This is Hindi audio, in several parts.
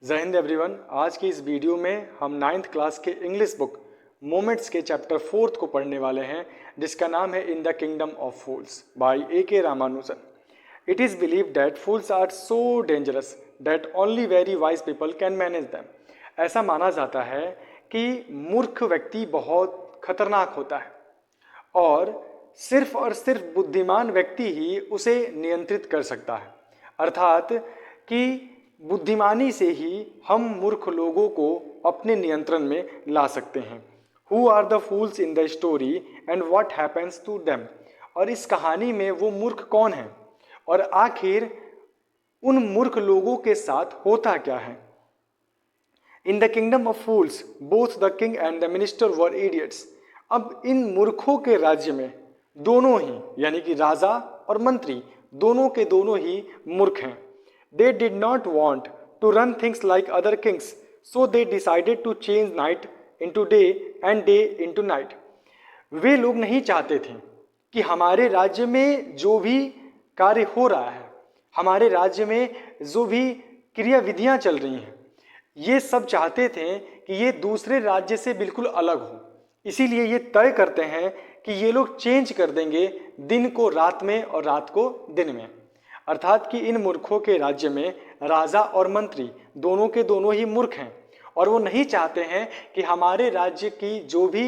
जय हिंद एवरीवन। आज की इस वीडियो में हम 9th क्लास के इंग्लिश बुक मोमेंट्स के चैप्टर 4 को पढ़ने वाले हैं, जिसका नाम है in the kingdom of fools by A.K. Ramanujan. It is believe that fools are so dangerous that only very wise people can manage them. ऐसा माना जाता है कि मूर्ख व्यक्ति बहुत खतरनाक होता है और सिर्फ बुद्धिमान व्यक्ति ही उसे नियंत्रित कर सकता है। अर्थात कि बुद्धिमानी से ही हम मूर्ख लोगों को अपने नियंत्रण में ला सकते हैं। Who are the fools in the story and what happens to them. और इस कहानी में वो मूर्ख कौन है और आखिर उन मूर्ख लोगों के साथ होता क्या है। In the kingdom of fools both the king and the minister were idiots. अब इन मूर्खों के राज्य में दोनों ही यानी कि राजा और मंत्री दोनों के दोनों ही मूर्ख हैं। They did not want to run things like other kings, so they decided to change night into day and day into night. वे लोग नहीं चाहते थे कि हमारे राज्य में जो भी कार्य हो रहा है, हमारे राज्य में जो भी क्रिया विधियां चल रही हैं, ये सब चाहते थे कि ये दूसरे राज्य से बिल्कुल अलग हो। इसीलिए ये तय करते हैं कि ये लोग चेंज कर देंगे दिन को रात में और रात को दिन में। अर्थात कि इन मूर्खों के राज्य में राजा और मंत्री दोनों के दोनों ही मूर्ख हैं और वो नहीं चाहते हैं कि हमारे राज्य की जो भी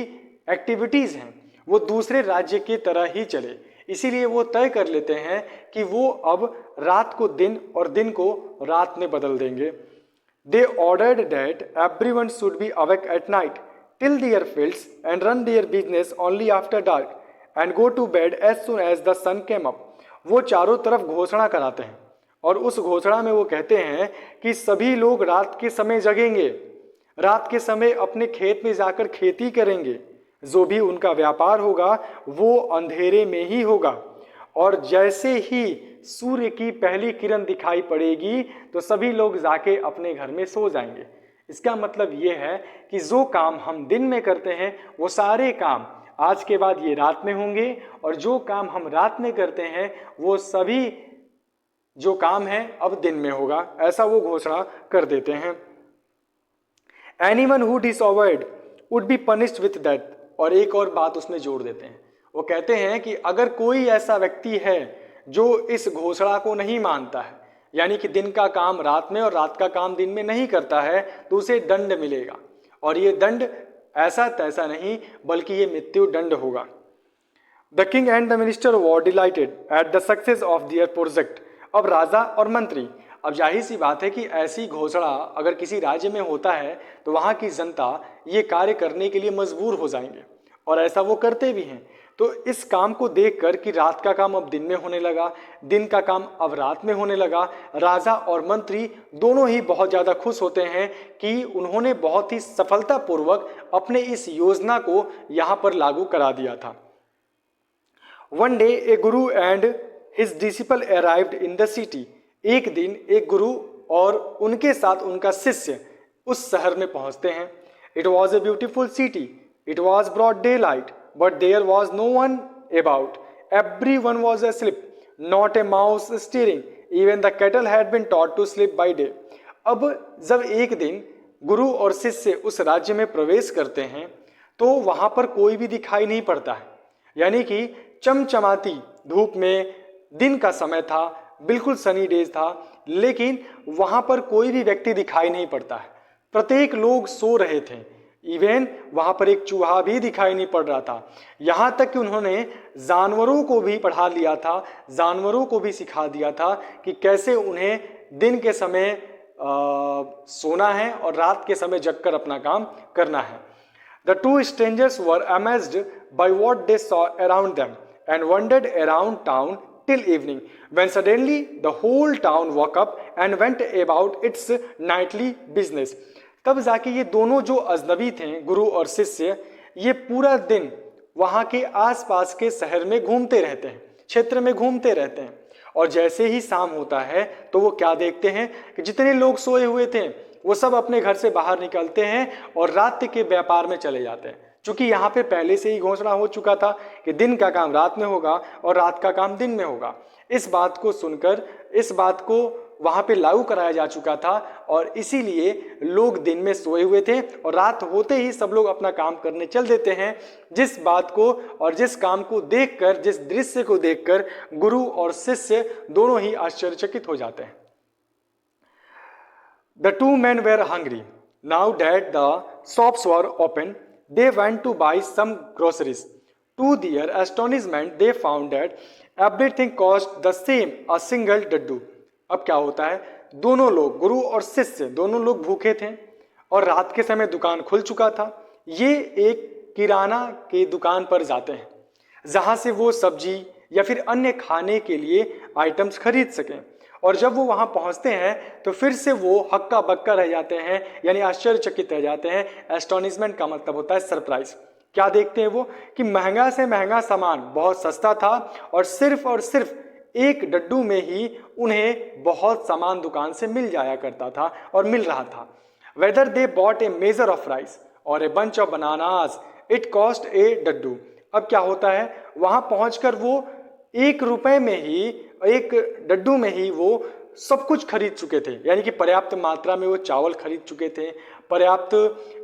एक्टिविटीज़ हैं वो दूसरे राज्य की तरह ही चले। इसीलिए वो तय कर लेते हैं कि वो अब रात को दिन और दिन को रात में बदल देंगे। They ordered that everyone should be awake at night till their fields and run their business only after dark and go to bed as soon as the sun came up. वो चारों तरफ घोषणा कराते हैं और उस घोषणा में वो कहते हैं कि सभी लोग रात के समय जगेंगे, रात के समय अपने खेत में जाकर खेती करेंगे, जो भी उनका व्यापार होगा वो अंधेरे में ही होगा और जैसे ही सूर्य की पहली किरण दिखाई पड़ेगी तो सभी लोग जाके अपने घर में सो जाएंगे। इसका मतलब ये है कि जो काम हम दिन में करते हैं वो सारे काम आज के बाद ये रात में होंगे और जो काम हम रात में करते हैं वो सभी जो काम है अब दिन में होगा। ऐसा वो घोषणा कर देते हैं। Anyone who disobeyed would be punished with death. और एक और बात उसमें जोड़ देते हैं, वो कहते हैं कि अगर कोई ऐसा व्यक्ति है जो इस घोषणा को नहीं मानता है, यानी कि दिन का काम रात में और रात का काम दिन में नहीं करता है, तो उसे दंड मिलेगा और ये दंड ऐसा तैसा नहीं बल्कि ये मृत्यु दंड होगा। The king and the minister were delighted at the success of their project. अब राजा और मंत्री, अब जाहिर सी बात है कि ऐसी घोषणा अगर किसी राज्य में होता है तो वहाँ की जनता ये कार्य करने के लिए मजबूर हो जाएंगे और ऐसा वो करते भी हैं। तो इस काम को देखकर कि रात का काम अब दिन में होने लगा, दिन का काम अब रात में होने लगा, राजा और मंत्री दोनों ही बहुत ज़्यादा खुश होते हैं कि उन्होंने बहुत ही सफलतापूर्वक अपने इस योजना को यहाँ पर लागू करा दिया था। One day A Guru and his disciple arrived in the city. एक दिन एक गुरु और उनके साथ उनका शिष्य उस शहर में पहुंचते हैं। It was a beautiful city, it was broad day light, but there was no one about. Everyone was asleep, not a mouse stirring. Even the cattle had been taught to sleep by day. अब जब एक दिन गुरु और शिष्य उस राज्य में प्रवेश करते हैं तो वहाँ पर कोई भी दिखाई नहीं पड़ता है, यानी कि चमचमाती धूप में दिन का समय था, बिल्कुल सनी डेज था, लेकिन वहाँ पर कोई भी व्यक्ति दिखाई नहीं पड़ता है। प्रत्येक लोग सो रहे थे, इवन वहां पर एक चूहा भी दिखाई नहीं पड़ रहा था। यहां तक कि उन्होंने जानवरों को भी पढ़ा लिया था, जानवरों को भी सिखा दिया था कि कैसे उन्हें दिन के समय सोना है और रात के समय जगकर अपना काम करना है। The two strangers were amazed by what they saw around them and wandered around town till evening when suddenly the whole town woke up and went about its nightly business. तब जाके ये दोनों जो अजनबी थे, गुरु और शिष्य, ये पूरा दिन वहाँ के आसपास के शहर में घूमते रहते हैं, क्षेत्र में घूमते रहते हैं और जैसे ही शाम होता है तो वो क्या देखते हैं कि जितने लोग सोए हुए थे वो सब अपने घर से बाहर निकलते हैं और रात के व्यापार में चले जाते हैं। चूंकि यहाँ पे पहले से ही घोषणा हो चुका था कि दिन का काम रात में होगा और रात का काम दिन में होगा। इस बात को सुनकर, इस बात को वहाँ पे लागू कराया जा चुका था और इसीलिए लोग दिन में सोए हुए थे और रात होते ही सब लोग अपना काम करने चल देते हैं। जिस बात को और जिस काम को देखकर, जिस दृश्य को देखकर गुरु और शिष्य दोनों ही आश्चर्यचकित हो जाते हैं। The two men were hungry. Now that the shops were open, they went to buy some groceries. To their astonishment, they found that everything cost the same, a single daddu. अब क्या होता है, दोनों लोग, गुरु और शिष्य दोनों लोग भूखे थे और रात के समय दुकान खुल चुका था। ये एक किराना की दुकान पर जाते हैं जहां से वो सब्जी या फिर अन्य खाने के लिए आइटम्स खरीद सकें। और जब वो वहां पहुंचते हैं तो फिर से वो हक्का बक्का रह जाते हैं, यानी आश्चर्यचकित रह जाते हैं। एस्टोनिशमेंट का मतलब होता है सरप्राइज। क्या देखते हैं वो कि महंगा से महंगा सामान बहुत सस्ता था और सिर्फ एक डड्डू में ही उन्हें बहुत सामान दुकान से मिल जाया करता था और मिल रहा था। Whether they bought a measure of rice और a bunch of bananas, it cost a डड्डू। अब क्या होता है, वहां पहुंचकर वो 1 रुपए में ही, 1 डड्डू में ही वो सब कुछ खरीद चुके थे, यानी कि पर्याप्त मात्रा में वो चावल खरीद चुके थे, पर्याप्त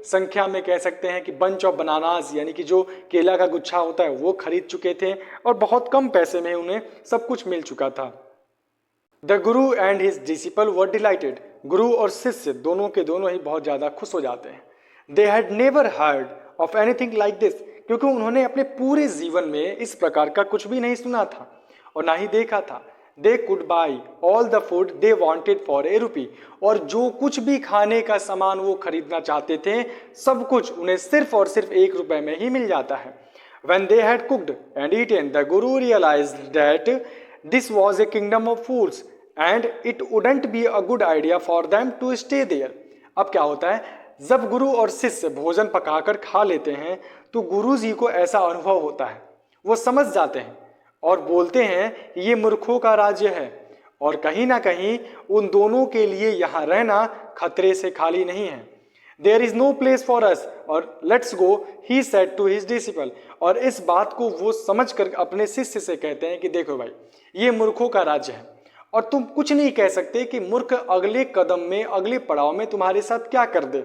संख्या में कह सकते हैं कि बंच ऑफ बनानास यानी कि जो केला का गुच्छा होता है वो खरीद चुके थे और बहुत कम पैसे में उन्हें सब कुछ मिल चुका था। The Guru and his disciple were dilated. गुरु और शिष्य दोनों के दोनों ही बहुत ज़्यादा खुश हो जाते हैं। They had never heard of anything like this, क्योंकि उन्होंने अपने पूरे जीवन में इस प्रकार का कुछ भी नहीं सुना था और ना ही देखा था। They could buy all the food they wanted for a rupee, और जो कुछ भी खाने का सामान वो खरीदना चाहते थे सब कुछ उन्हें सिर्फ और सिर्फ 1 रुपए में ही मिल जाता है। When they had cooked and eaten, the Guru realized that this was a kingdom of fools and it wouldn't be a good idea for them to stay there. अब क्या होता है, जब गुरु और शिष्य भोजन पकाकर खा लेते हैं तो गुरु जी को ऐसा अनुभव होता है, वो समझ जाते हैं और बोलते हैं कि ये मूर्खों का राज्य है और कहीं ना कहीं उन दोनों के लिए यहाँ रहना खतरे से खाली नहीं है। There is no place for us और let's go, he said to his disciple। और इस बात को वो समझ कर अपने शिष्य से कहते हैं कि देखो भाई, ये मूर्खों का राज्य है और तुम कुछ नहीं कह सकते कि मूर्ख अगले कदम में, अगले पड़ाव में तुम्हारे साथ क्या कर दे।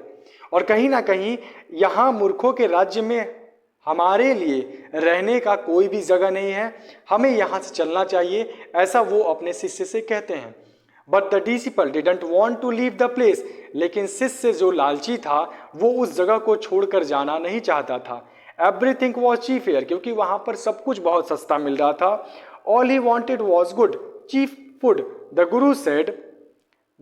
और कहीं ना कहीं यहाँ मूर्खों के राज्य में हमारे लिए रहने का कोई भी जगह नहीं है, हमें यहाँ से चलना चाहिए, ऐसा वो अपने शिष्य से कहते हैं। But the disciple didn't want to leave the place, लेकिन शिष्य जो लालची था वो उस जगह को छोड़कर जाना नहीं चाहता था। एवरीथिंग वॉज चीप हियर, क्योंकि वहां पर सब कुछ बहुत सस्ता मिल रहा था। All he wanted was good cheap food. The guru said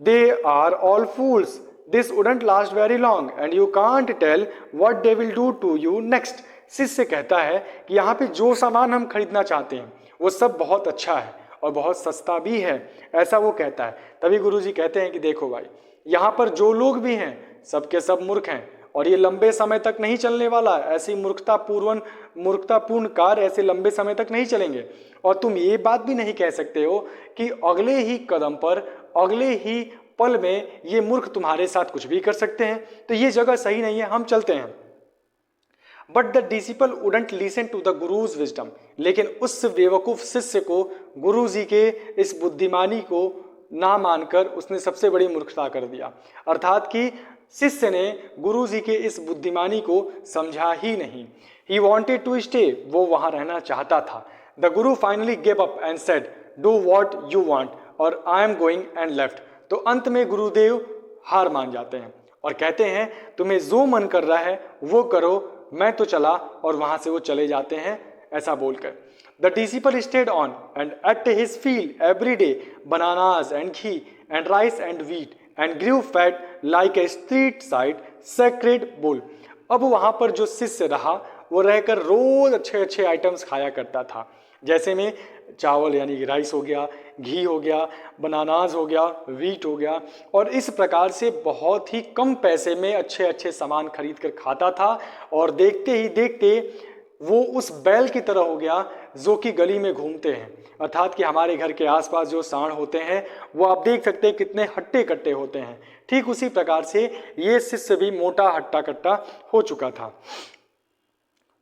they are all fools, this wouldn't last very long and you can't tell what they will do to you next. शिष्य कहता है कि यहाँ पे जो सामान हम खरीदना चाहते हैं वो सब बहुत अच्छा है और बहुत सस्ता भी है, ऐसा वो कहता है। तभी गुरुजी कहते हैं कि देखो भाई, यहाँ पर जो लोग भी हैं सबके सब मूर्ख हैं और ये लंबे समय तक नहीं चलने वाला। ऐसी मूर्खतापूर्ण कार्य ऐसे लंबे समय तक नहीं चलेंगे। और तुम ये बात भी नहीं कह सकते हो कि अगले ही कदम पर, अगले ही पल में ये मूर्ख तुम्हारे साथ कुछ भी कर सकते हैं, तो ये जगह सही नहीं है, हम चलते हैं। But the disciple wouldn't listen to the guru's wisdom, लेकिन उस बेवकूफ शिष्य को गुरु जी के इस बुद्धिमानी को ना मानकर उसने सबसे बड़ी मूर्खता कर दिया। अर्थात कि शिष्य ने गुरु जी के इस बुद्धिमानी को समझा ही नहीं। ही वॉन्टेड टू स्टे, वो वहां रहना चाहता था। The guru finally give up and said do what you want और I am going and left. तो अंत में गुरुदेव हार मान जाते हैं और कहते हैं तुम्हें जो मन कर रहा है वो करो, मैं तो चला, और वहां से वो चले जाते हैं ऐसा बोलकर। The disciple stayed on and at his field every day bananas and ghee and rice and wheat and Guru fat like a street side sacred bull. अब वहां पर जो शिष्य रहा वो रहकर रोज अच्छे अच्छे आइटम्स खाया करता था, जैसे में चावल यानी कि राइस हो गया, घी हो गया, बनानास हो गया, व्हीट हो गया, और इस प्रकार से बहुत ही कम पैसे में अच्छे अच्छे सामान खरीद कर खाता था। और देखते ही देखते वो उस बैल की तरह हो गया जो कि गली में घूमते हैं। अर्थात कि हमारे घर के आसपास जो सांड होते हैं वो आप देख सकते हैं कितने हट्टे कट्टे होते हैं, ठीक उसी प्रकार से ये शिष्य भी मोटा हट्टा कट्टा हो चुका था।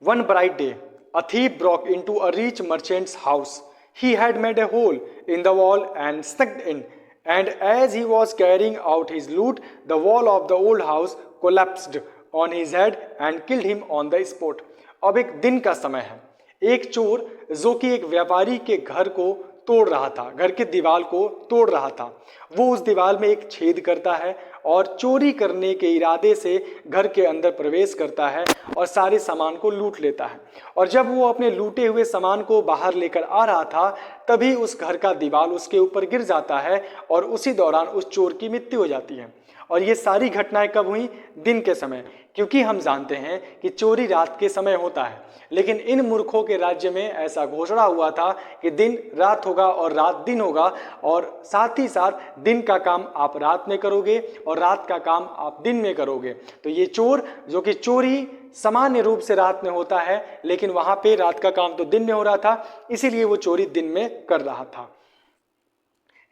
One bright day, a thief broke into a rich merchant's house. He had made a hole in the wall and snuck in and as he was carrying out his loot, the wall of the old house collapsed on his head and killed him on the spot. अब एक दिन का समय है, एक चोर जो कि एक व्यापारी के घर को तोड़ रहा था, घर के दीवार को तोड़ रहा था, वो उस दीवार में एक छेद करता है और चोरी करने के इरादे से घर के अंदर प्रवेश करता है और सारे सामान को लूट लेता है। और जब वो अपने लूटे हुए सामान को बाहर लेकर आ रहा था, तभी उस घर का दीवार उसके ऊपर गिर जाता है और उसी दौरान उस चोर की मृत्यु हो जाती है। और ये सारी घटनाएं कब हुई? दिन के समय, क्योंकि हम जानते हैं कि चोरी रात के समय होता है। लेकिन इन मूर्खों के राज्य में ऐसा घोषणा हुआ था कि दिन रात होगा और रात दिन होगा, और साथ ही साथ दिन का काम आप रात में करोगे और रात का काम आप दिन में करोगे। तो ये चोर, जो कि चोरी सामान्य रूप से रात में होता है, लेकिन वहां पे रात का काम तो दिन में हो रहा था, इसीलिए वो चोरी दिन में कर रहा था।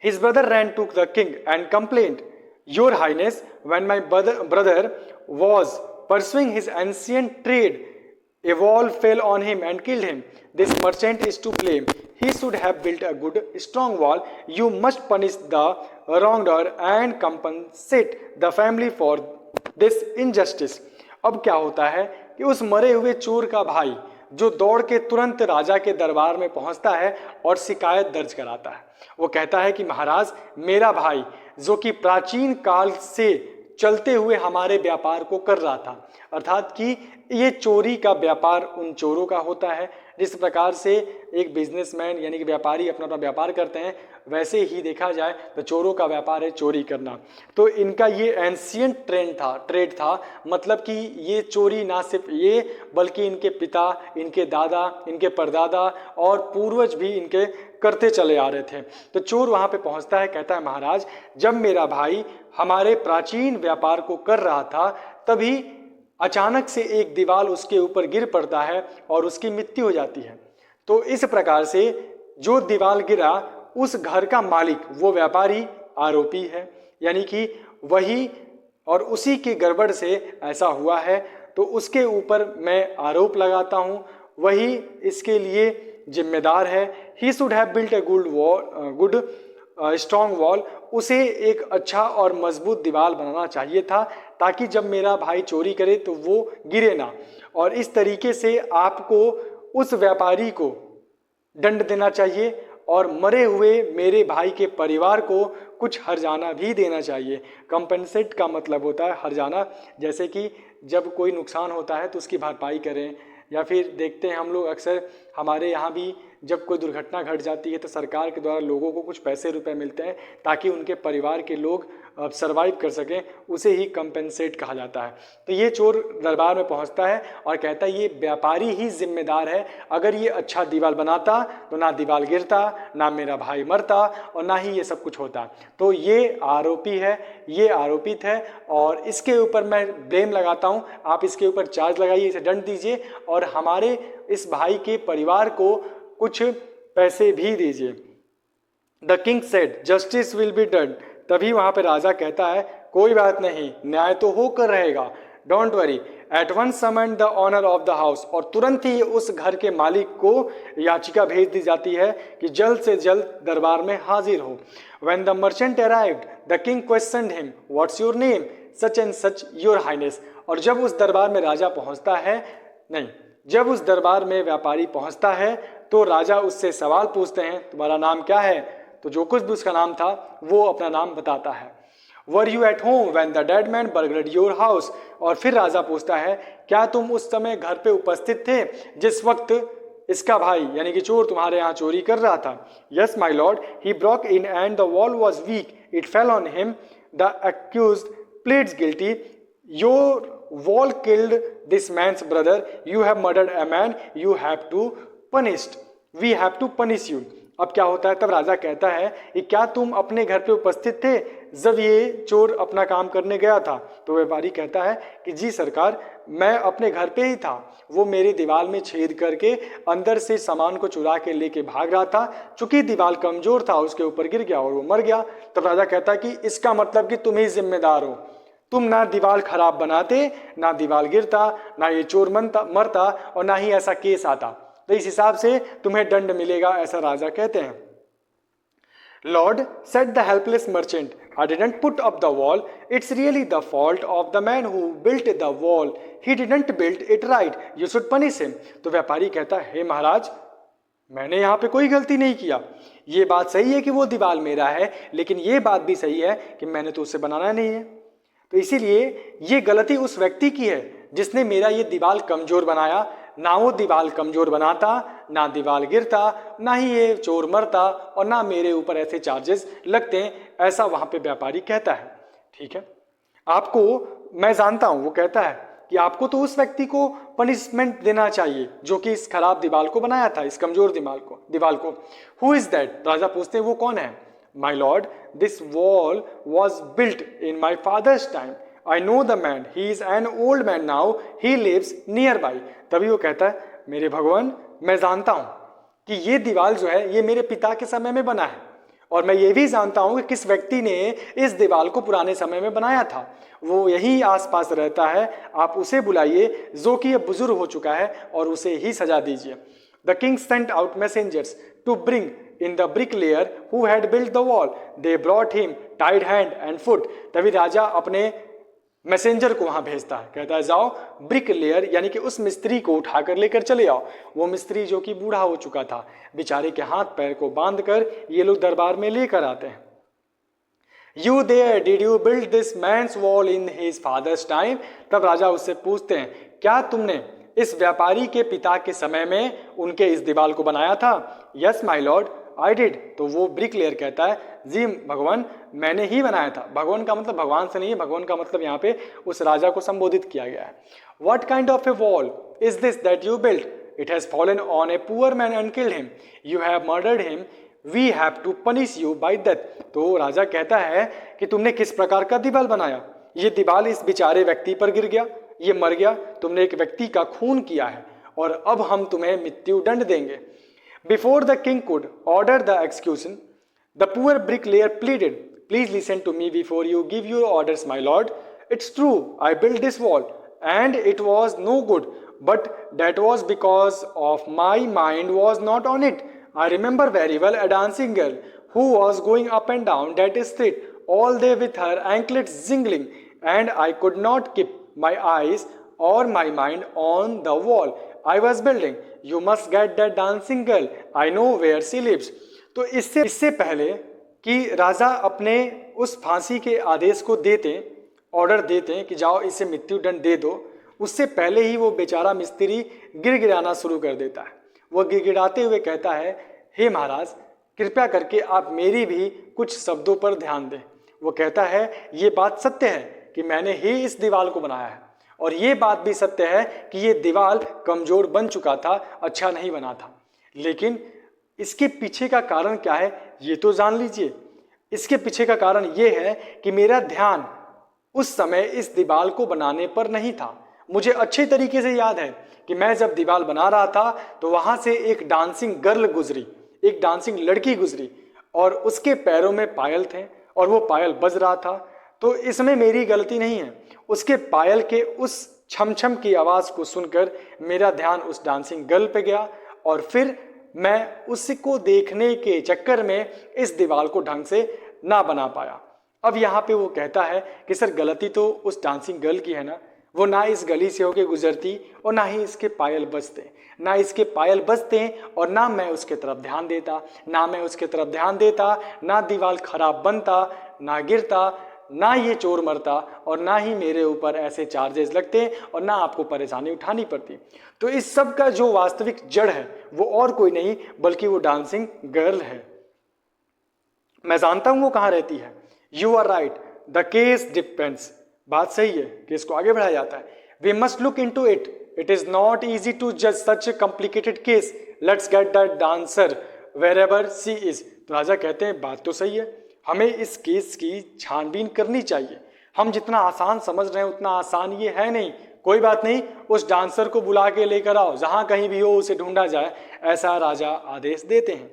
His brother ran to the king and complained, Your Highness, when my brother was pursuing his ancient trade, a wall fell on him and killed him. This merchant is to blame. He should have built a good, strong wall. You must punish the wrongdoer and compensate the family for this injustice. अब क्या होता है कि उस मरे हुए चोर का भाई जो दौड़ के तुरंत राजा के दरबार में पहुंचता है और शिकायत दर्ज कराता है। वो कहता है कि महाराज, मेरा भाई जो कि प्राचीन काल से चलते हुए हमारे व्यापार को कर रहा था, अर्थात कि ये चोरी का व्यापार उन चोरों का होता है जिस प्रकार से एक बिजनेसमैन यानी कि व्यापारी अपना अपना व्यापार करते हैं, वैसे ही देखा जाए तो चोरों का व्यापार है चोरी करना। तो इनका ये एंशियंट ट्रेड था, मतलब कि ये चोरी ना सिर्फ ये बल्कि इनके पिता, इनके दादा, इनके परदादा और पूर्वज भी इनके करते चले आ रहे थे। तो चोर वहां पे पहुंचता है, कहता है महाराज, जब मेरा भाई हमारे प्राचीन व्यापार को कर रहा था, तभी अचानक से एक दीवार उसके ऊपर गिर पड़ता है और उसकी मृत्यु हो जाती है। तो इस प्रकार से जो दीवार गिरा, उस घर का मालिक वो व्यापारी आरोपी है, यानी कि वही और उसी की गड़बड़ से ऐसा हुआ है, तो उसके ऊपर मैं आरोप लगाता हूँ, वही इसके लिए जिम्मेदार है। He should have built a good strong wall. उसे एक अच्छा और मजबूत दीवार बनाना चाहिए था ताकि जब मेरा भाई चोरी करे तो वो गिरे ना। और इस तरीके से आपको उस व्यापारी को दंड देना चाहिए और मरे हुए मेरे भाई के परिवार को कुछ हर्जाना भी देना चाहिए। कंपनसेट का मतलब होता है हर्जाना, जैसे कि जब कोई नुकसान होता है तो उसकी भरपाई करें, या फिर देखते हैं हम लोग अक्सर हमारे यहाँ भी जब कोई दुर्घटना घट जाती है तो सरकार के द्वारा लोगों को कुछ पैसे रुपए मिलते हैं ताकि उनके परिवार के लोग सरवाइव कर सकें, उसे ही कंपेंसेट कहा जाता है। तो ये चोर दरबार में पहुंचता है और कहता है ये व्यापारी ही जिम्मेदार है, अगर ये अच्छा दीवार बनाता तो ना दीवार गिरता, ना मेरा भाई मरता और ना ही ये सब कुछ होता। तो ये आरोपी है, ये आरोपित है और इसके ऊपर मैं ब्लेम लगाता हूँ, आप इसके ऊपर चार्ज लगाइए, इसे दंड दीजिए और हमारे इस भाई के परिवार को कुछ पैसे भी दीजिए। The king said justice will be done. तभी वहां पे राजा कहता है कोई बात नहीं, न्याय तो होकर रहेगा, don't worry. At once summon the owner of the house. और तुरंत ही उस घर के मालिक को याचिका भेज दी जाती है कि जल्द से जल्द दरबार में हाजिर हो। When the merchant arrived the king questioned him what's your name, such and such your highness. और जब उस दरबार में राजा पहुंचता है, नहीं, जब उस दरबार में व्यापारी पहुंचता है तो राजा उससे सवाल पूछते हैं तुम्हारा नाम क्या है। तो जो कुछ भी उसका नाम था वो अपना नाम बताता है। Were you at home when the dead man burgled your house. और फिर राजा पूछता है क्या तुम उस समय घर पे उपस्थित थे जिस वक्त इसका भाई यानी कि चोर तुम्हारे यहाँ चोरी कर रहा था। Yes my lord, he broke in and the wall was weak, it fell on him, the accused pleads guilty, your wall killed this man's brother, you have murdered a man, you have to punished, we have to punish you। अब क्या होता है, तब राजा कहता है कि क्या तुम अपने घर पे उपस्थित थे जब ये चोर अपना काम करने गया था। तो व्यापारी कहता है कि जी सरकार, मैं अपने घर पे ही था, वो मेरी दीवार में छेद करके अंदर से सामान को चुरा के लेके भाग रहा था, चूंकि दीवार कमजोर था उसके ऊपर गिर गया और वो मर गया। तब राजा कहता है कि इसका मतलब कि तुम ही जिम्मेदार हो, तुम ना दीवार खराब बनाते, ना दीवार गिरता, ना ये चोर मरता और ना ही ऐसा केस आता, तो इस हिसाब से तुम्हें दंड मिलेगा, ऐसा राजा कहते हैं। Lord, said the helpless merchant, I didn't put up the wall. It's really the fault of the man who built the wall. He didn't build it right. You should punish him. तो व्यापारी कहता है, हे महाराज, मैंने यहाँ पे कोई गलती नहीं किया. ये बात सही है कि वो दीवार मेरा है, लेकिन ये बात भी सही है कि मैंने तो उसे बनाना नहीं है. तो इसीलिए ये गलती उस व्यक्ति की है जिसने मेरा ये दीवार कमजोर बनाया. ना वो दीवार कमजोर बनाता, ना दीवार गिरता, ना ही ये चोर मरता, और ना मेरे ऊपर ऐसे चार्जेस लगते हैं. ऐसा वहां पे व्यापारी कहता है. ठीक है, आपको, मैं जानता हूं, वो कहता है कि आपको तो उस व्यक्ति को पनिशमेंट देना चाहिए जो कि इस खराब दीवार को बनाया था, इस कमजोर दीवार को. Who is that? राजा पूछते हैं, वो कौन है? My lord, this wall was built in my father's time. I know the man. He is an old man now. He lives nearby. तभी वो कहता है, मेरे भगवान, मैं जानता हूं कि ये दीवार जो है ये मेरे पिता के समय में बना है, और मैं ये भी जानता हूं कि किस व्यक्ति ने इस दीवार को पुराने समय में बनाया था. वो यही आसपास रहता है. आप उसे बुलाइए जो कि अब बुजुर्ग हो चुका है, और उसे ही सजा दीजिए. The king sent out messengers to bring in the bricklayer who had built the wall. They brought him tied hand and foot. तभी राजा अपने मैसेंजर को वहां भेजता है, कहता है, जाओ ब्रिक लेयर यानी कि उस मिस्त्री को उठाकर लेकर चले आओ. वो मिस्त्री जो कि बूढ़ा हो चुका था, बेचारे के हाथ पैर को बांधकर ये लोग दरबार में लेकर आते हैं. You there, did you build this man's wall in his father's time? तब राजा उससे पूछते हैं, क्या तुमने इस व्यापारी के पिता के समय में उनके इस दीवार को बनाया था? Yes, my lord, I did. तो वो ब्रिकलेयर कहता है, जी भगवान, मैंने ही बनाया था. भगवान का मतलब भगवान से नहीं है, भगवान का मतलब यहाँ पे उस राजा को संबोधित किया गया है. What kind of a wall is this that you built? It has fallen on a poor man and killed him. You have murdered him. We have to punish you by death. तो राजा कहता है कि तुमने किस प्रकार का दीवार बनाया? ये दीवार इस बेचारे व्यक्ति पर गिर गया, ये मर गया. तुमने एक व्यक्ति का खून किया है, और अब हम तुम्हें मृत्यु दंड देंगे. Before the king could order the execution, the poor bricklayer pleaded, please listen to me before you give your orders, my lord. It's true, I built this wall, and it was no good, but that was because of my mind was not on it. I remember very well a dancing girl who was going up and down that street all day with her anklets jingling, and I could not keep my eyes or my mind on the wall I was building. You must get that dancing girl. I know where she lives. तो इससे पहले कि राजा अपने उस फांसी के आदेश को ऑर्डर देते कि जाओ इसे मृत्यु दंड दे दो, उससे पहले ही वो बेचारा मिस्त्री गिड़गिड़ाना शुरू कर देता है. वो गिड़गिड़ाते हुए कहता है, हे महाराज, कृपया करके आप मेरी भी कुछ शब्दों पर ध्यान दें. वो कहता है, ये बात सत्य है कि मैंने ही इस दीवार को बनाया है, और ये बात भी सत्य है कि ये दीवार कमजोर बन चुका था, अच्छा नहीं बना था. लेकिन इसके पीछे का कारण क्या है ये तो जान लीजिए. इसके पीछे का कारण ये है कि मेरा ध्यान उस समय इस दीवार को बनाने पर नहीं था. मुझे अच्छे तरीके से याद है कि मैं जब दीवार बना रहा था तो वहां से एक डांसिंग गर्ल गुजरी, एक डांसिंग लड़की गुजरी, और उसके पैरों में पायल थे और वो पायल बज रहा था. तो इसमें मेरी गलती नहीं है. उसके पायल के उस छम छम की आवाज़ को सुनकर मेरा ध्यान उस डांसिंग गर्ल पे गया, और फिर मैं उसको देखने के चक्कर में इस दीवार को ढंग से ना बना पाया. अब यहाँ पे वो कहता है कि सर, गलती तो उस डांसिंग गर्ल की है ना. वो ना इस गली से होके गुजरती और ना ही इसके पायल बजते, ना इसके पायल बजते और ना मैं उसके तरफ ध्यान देता, ना दीवार खराब बनता, ना गिरता, ना ये चोर मरता, और ना ही मेरे ऊपर ऐसे चार्जेस लगते, और ना आपको परेशानी उठानी पड़ती. तो इस सब का जो वास्तविक जड़ है वो और कोई नहीं बल्कि वो डांसिंग गर्ल है. मैं जानता हूं वो कहाँ रहती है. You are right, the case depends. बात सही है, केस को आगे बढ़ाया जाता है. We must look into it. It is not easy to जज such a complicated case. Let's get that dancer wherever she is. तो राजा कहते हैं, बात तो सही है, हमें इस केस की छानबीन करनी चाहिए. हम जितना आसान समझ रहे हैं उतना आसान ये है नहीं. कोई बात नहीं, उस डांसर को बुला के लेकर आओ, जहां कहीं भी हो उसे ढूंढा जाए, ऐसा राजा आदेश देते हैं.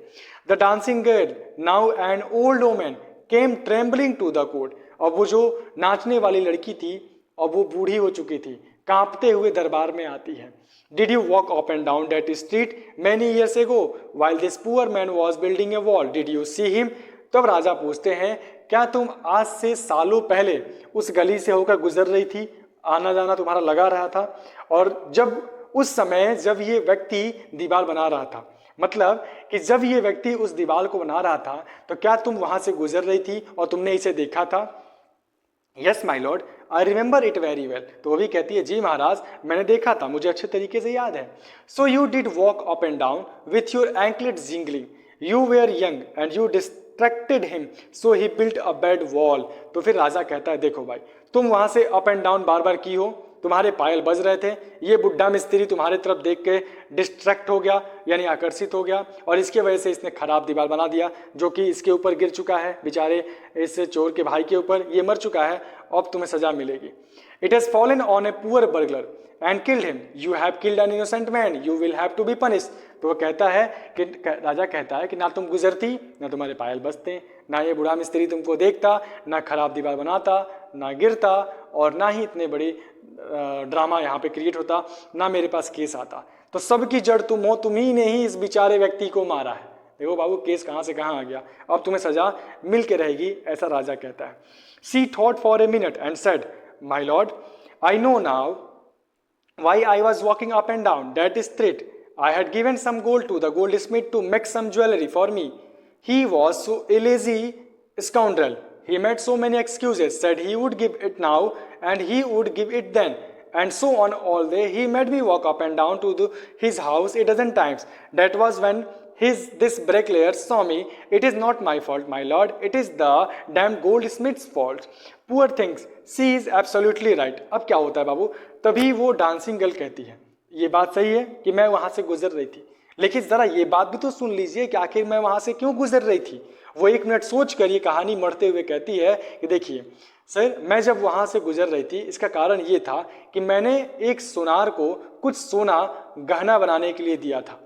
The dancing girl now an old woman came trembling to the court. और वो जो नाचने वाली लड़की थी और वो बूढ़ी हो चुकी थी, कांपते हुए दरबार में आती है. Did you walk up and down that street many years ago while this poor man was building a wall? Did you see him? तो अब राजा पूछते हैं, क्या तुम आज से सालों पहले उस गली से होकर गुजर रही थी, आना जाना तुम्हारा लगा रहा था, और जब उस समय जब ये व्यक्ति दीवार बना रहा था, मतलब कि जब ये व्यक्ति उस दीवार को बना रहा था तो क्या तुम वहां से गुजर रही थी और तुमने इसे देखा था? Yes my lord, I remember it very well. तो वो भी कहती है, जी महाराज मैंने देखा था, मुझे अच्छे तरीके से याद है। So you did walk up and down with your anklet jingling, you were young and you distracted him so he built a bad wall. तो फिर राजा कहता है, देखो भाई, तुम वहां से अप एंड डाउन बार बार की हो, तुम्हारे पायल बज रहे थे, ये बुढ़ा मिस्त्री तुम्हारे तरफ देख के डिस्ट्रैक्ट हो गया, यानी आकर्षित हो गया, और इसके वजह से इसने खराब दीवार बना दिया जो कि इसके ऊपर गिर चुका है, बेचारे इस चोर के भाई के ऊपर, ये मर चुका है, अब तुम्हें सजा मिलेगी। It has fallen on a poor burglar and killed him, you have killed an innocent man, you will have to be punish. तो वो कहता है कि राजा कहता है कि ना तुम गुजरती, ना तुम्हारे पायल बजते, ना ये बूढ़ा मिस्त्री तुमको देखता, ना खराब दीवार बनाता, ना गिरता, और ना ही इतने बड़े ड्रामा यहाँ पे क्रिएट होता, ना मेरे पास केस आता। तो सबकी जड़ तुम हो, तुम्ही ने ही इस बेचारे व्यक्ति को मारा है। देखो बाबू, केस कहाँ से कहाँ आ गया, अब तुम्हें सजा मिल के रहेगी, ऐसा राजा कहता है। She thought for a minute and said, my lord, I know now why I was walking up and down, that is threat. I had given some gold to the goldsmith to make some jewelry for me. He was so a lazy scoundrel. He made so many excuses, said he would give it now and he would give it then, and so on all day. He made me walk up and down to his house a dozen times. That was when this bricklayer saw me. It is not my fault, my lord. It is the damn goldsmith's fault. Poor things. She is absolutely right. अब क्या होता है बाबू, तभी वो डांसिंग गर्ल कहती है, ये बात सही है कि मैं वहां से गुजर रही थी, लेकिन जरा ये बात भी तो सुन लीजिए कि आखिर मैं वहां से क्यों गुजर रही थी। वो एक मिनट सोच कर ये कहानी मरते हुए कहती है कि देखिए सर, मैं जब वहां से गुजर रही थी, इसका कारण ये था कि मैंने एक सुनार को कुछ सोना गहना बनाने के लिए दिया था,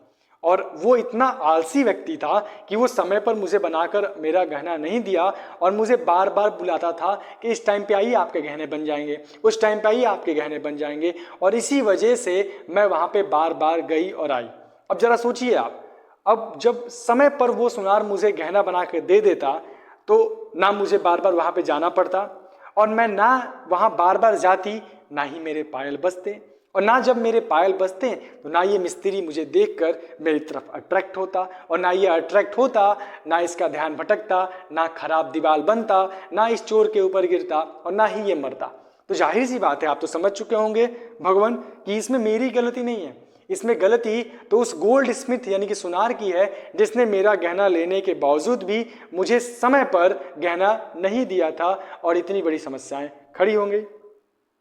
और वो इतना आलसी व्यक्ति था कि वो समय पर मुझे बनाकर मेरा गहना नहीं दिया, और मुझे बार बार बुलाता था कि इस टाइम पे आइए आपके गहने बन जाएंगे, उस टाइम पे आइए आपके गहने बन जाएंगे, और इसी वजह से मैं वहाँ पे बार बार गई और आई। अब जरा सोचिए आप, अब जब समय पर वो सुनार मुझे गहना बना के दे देता तो ना मुझे बार बार वहाँ पे जाना पड़ता, और मैं ना वहाँ बार बार जाती, ना ही मेरे पायल बजते, और ना जब मेरे पायल बजते तो ना ये मिस्त्री मुझे देखकर मेरी तरफ अट्रैक्ट होता, और ना ये अट्रैक्ट होता, ना इसका ध्यान भटकता, ना खराब दीवार बनता, ना इस चोर के ऊपर गिरता, और ना ही ये मरता। तो जाहिर सी बात है, आप तो समझ चुके होंगे भगवान कि इसमें मेरी गलती नहीं है, इसमें गलती तो उस गोल्ड स्मिथ यानी कि सुनार की है, जिसने मेरा गहना लेने के बावजूद भी मुझे समय पर गहना नहीं दिया था, और इतनी बड़ी समस्याएं खड़ी होंगी।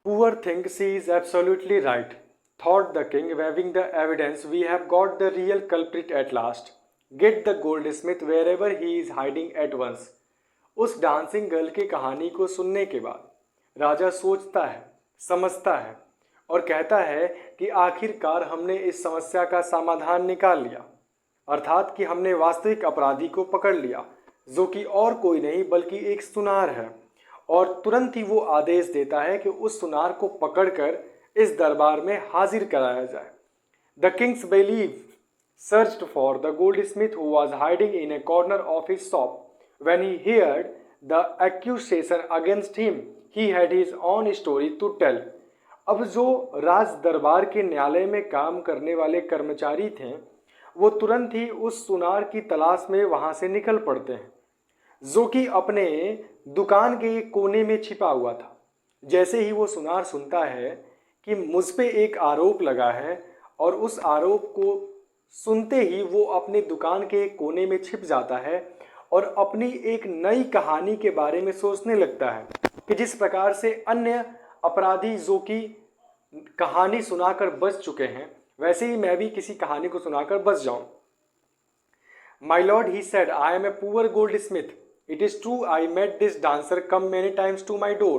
Poor thing, she is absolutely right, thought the king, waving the evidence. We have got the real culprit at last. Get the goldsmith wherever he is hiding at once. उस डांसिंग गर्ल की कहानी को सुनने के बाद राजा सोचता है, समझता है, और कहता है कि आखिरकार हमने इस समस्या का समाधान निकाल लिया, अर्थात कि हमने वास्तविक अपराधी को पकड़ लिया, जो कि और कोई नहीं बल्कि एक सुनार है। और तुरंत ही वो आदेश देता है कि उस सुनार को पकड़कर इस दरबार में हाजिर कराया जाए। The king's bailiff searched for the goldsmith who was hiding in a corner of his shop. When he heard the accusation against him, he had his own story to tell. अब जो राज दरबार के न्यायालय में काम करने वाले कर्मचारी थे, वो तुरंत ही उस सुनार की तलाश में वहां से निकल पड़ते हैं, जो कि अपने दुकान के एक कोने में छिपा हुआ था। जैसे ही वो सुनार सुनता है कि मुझ पे एक आरोप लगा है, और उस आरोप को सुनते ही वो अपने दुकान के एक कोने में छिप जाता है और अपनी एक नई कहानी के बारे में सोचने लगता है कि जिस प्रकार से अन्य अपराधी जो कि कहानी सुनाकर बच चुके हैं, वैसे ही मैं भी किसी कहानी को सुनाकर बच जाऊं। My lord, he said, I am a poor goldsmith. It is true I made this dancer come many times to my door.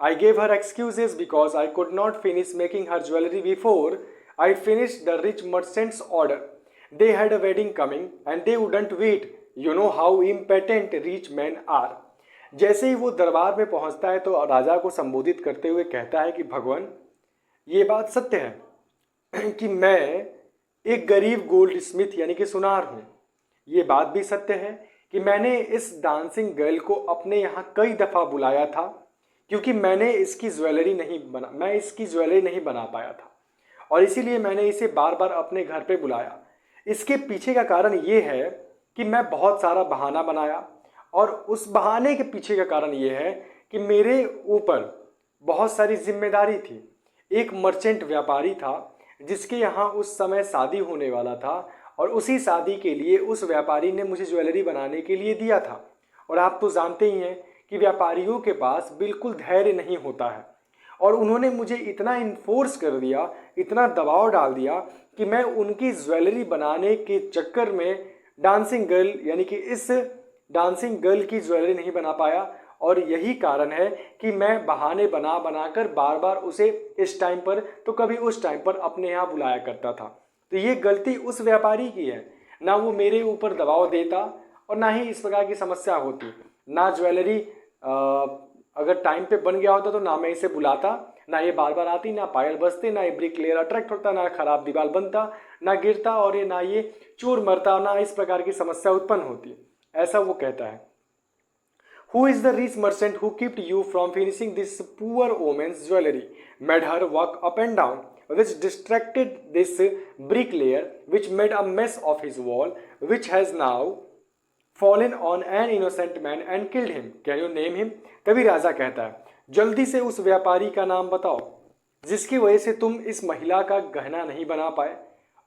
I gave her excuses because I could not finish making her jewelry before I finished the rich merchant's order. They had a wedding coming and they wouldn't wait. You know how impatient rich men are. जैसे ही वो दरबार में पहुंचता है तो राजा को संबोधित करते हुए कहता है कि भगवान, ये बात सत्य है कि मैं एक गरीब गोल्ड स्मिथ यानी कि सुनार हूँ। ये बात भी सत्य है कि मैंने इस डांसिंग गर्ल को अपने यहाँ कई दफ़ा बुलाया था, क्योंकि मैं इसकी ज्वेलरी नहीं बना पाया था, और इसीलिए मैंने इसे बार बार अपने घर पे बुलाया। इसके पीछे का कारण ये है कि मैं बहुत सारा बहाना बनाया, और उस बहाने के पीछे का कारण ये है कि मेरे ऊपर बहुत सारी जिम्मेदारी थी। एक मर्चेंट व्यापारी था जिसके यहाँ उस समय शादी होने वाला था, और उसी शादी के लिए उस व्यापारी ने मुझे ज्वेलरी बनाने के लिए दिया था। और आप तो जानते ही हैं कि व्यापारियों के पास बिल्कुल धैर्य नहीं होता है, और उन्होंने मुझे इतना इन्फोर्स कर दिया, इतना दबाव डाल दिया कि मैं उनकी ज्वेलरी बनाने के चक्कर में डांसिंग गर्ल यानी कि इस डांसिंग गर्ल की ज्वेलरी नहीं बना पाया। और यही कारण है कि मैं बहाने बना बनाकर बार बार उसे इस टाइम पर तो कभी उस टाइम पर अपने यहाँ बुलाया करता था। तो ये गलती उस व्यापारी की है, ना वो मेरे ऊपर दबाव देता और ना ही इस प्रकार की समस्या होती। ना ज्वेलरी अगर टाइम पे बन गया होता तो ना मैं इसे बुलाता, ना ये बार बार आती, ना पायल बजते, ना ये ब्रिक लेयर अट्रैक्ट होता, ना खराब दीवार बनता, ना गिरता, और ये ना ये चूर मरता, ना इस प्रकार की समस्या उत्पन्न होती। ऐसा वो कहता है। Who is the rich merchant who kept you from finishing this poor woman's jewelry, made her walk up and down, which distracted this bricklayer, which made a mess of his wall, which has now fallen on an innocent man and killed him? Can you name him? तभी राजा कहता है, जल्दी से उस व्यापारी का नाम बताओ जिसकी वजह से तुम इस महिला का गहना नहीं बना पाए,